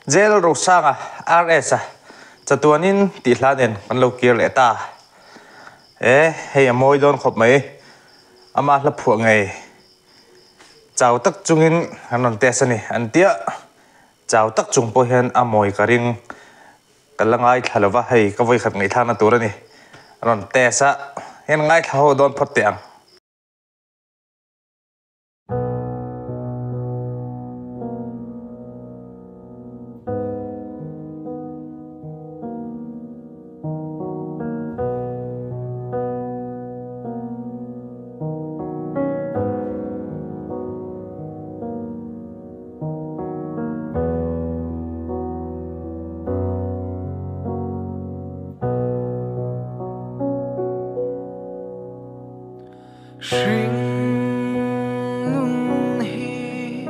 J.Lalrosanga Rsa Chatuanin tihlanin kan lo kir leta hei amoi don khop mai Amah la phuah ngei chau tak chungin hanon tesani antia chau tak chung pawhin amoi karing kalangai thlova hei ka voi khat ngaithla na turani anon tesa hen ngaithla ho don phot tiang reng nun hi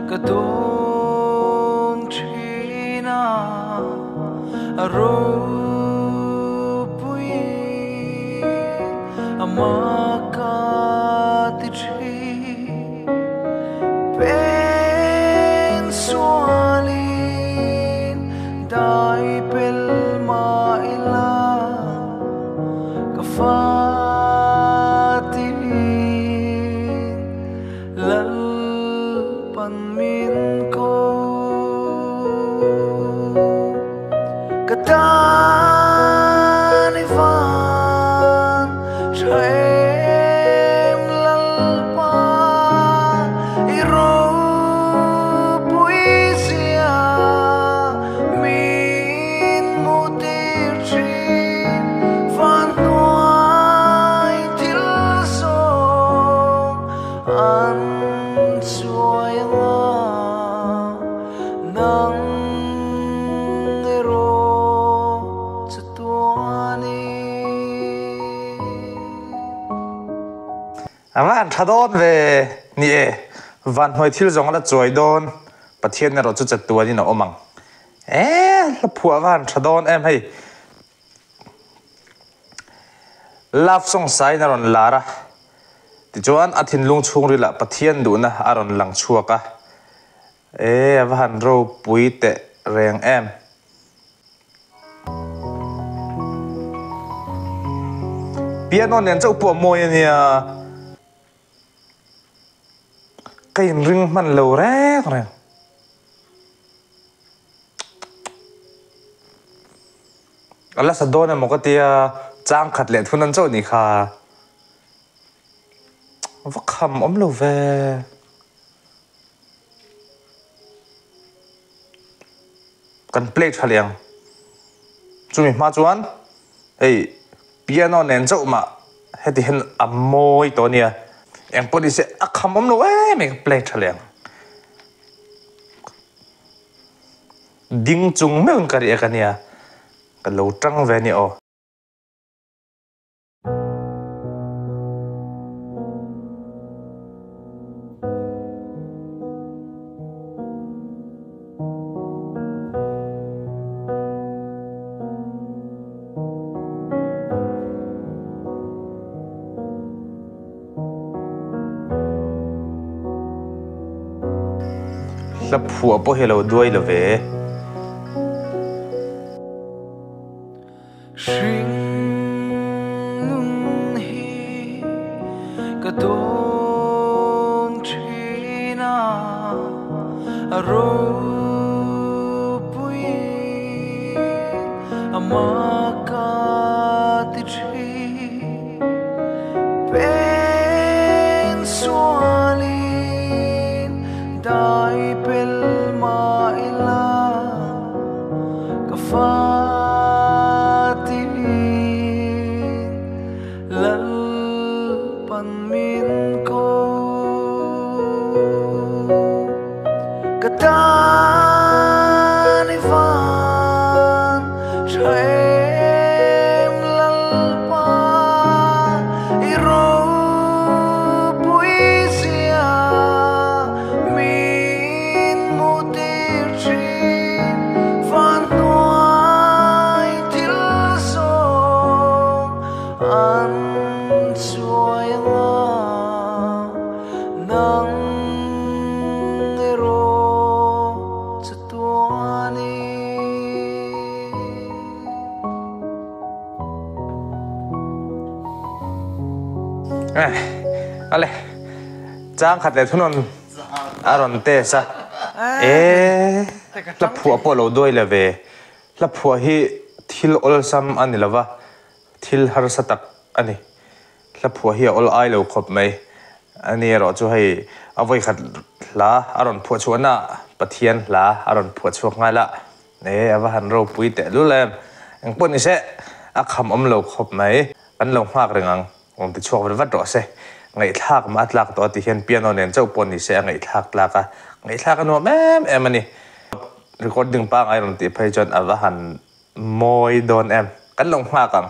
ka don trina aro pui Amah ka ti tri pen sualin dai pel maila ka fa Amah thadon ve ni van hoi thil zong la choi don pathian na ro chu Chatuanin omang la phuah van thadon em hei love song sai na ron lara ti chuan athin lung chung ri la pathian du na aron lang chuaka van ro pui te reng em piano nen chau pu moi ania cái rừng man lâu rét rồi là sao đó một cái tia trang khát lệ thuần châu nhỉ kha vắt khăm ốm lâu về cần play cho liền chúng mình mà chuan ấy piano nền châu mà hết thì hiện môi to nia em body sẽ khăm ốm lâu mình play cho liền ding chung mấy con cái cái nia cái lâu trăng về nia ô la phuah po hello duai lo ve reng nun hi ka don trina aro pui Amah ka ti tri pen sualin dai pel maila ka fa อะไรจ้างขัดเลยทุนนอารอนเตซะแล้วผัวปโลด้วยเลยเวแล้วผัวที่ทิลอลซัมอันนี้ละวะทิลฮาร์สตักอันนี้แล้วผัวที่อลไอเลวขบไหมอันนี้เราจะให้เอาไว้ขัดละอารอนผัวชวนน่ะปะเทียนละอารอนผัวชวกง่ายละเนี่ยเอาไว้หันเราปุยแต่รู้เลยอย่างปุ่นนี่เสะอาคำเลวขบไหมกันลงมากเลยงั้งผมติดช่วงวันวัดรอเสะไงทักมาทักตัวที่เห็นเปียโนเนี่ยเจ้าปุ่นนี่เสะไงทักลากะไงทักกันว่าแม่มันนี่รีคอร์ดดึงปังไอรอนตีไปจนเอาไว้หันมอยโดนกันลงมากกัง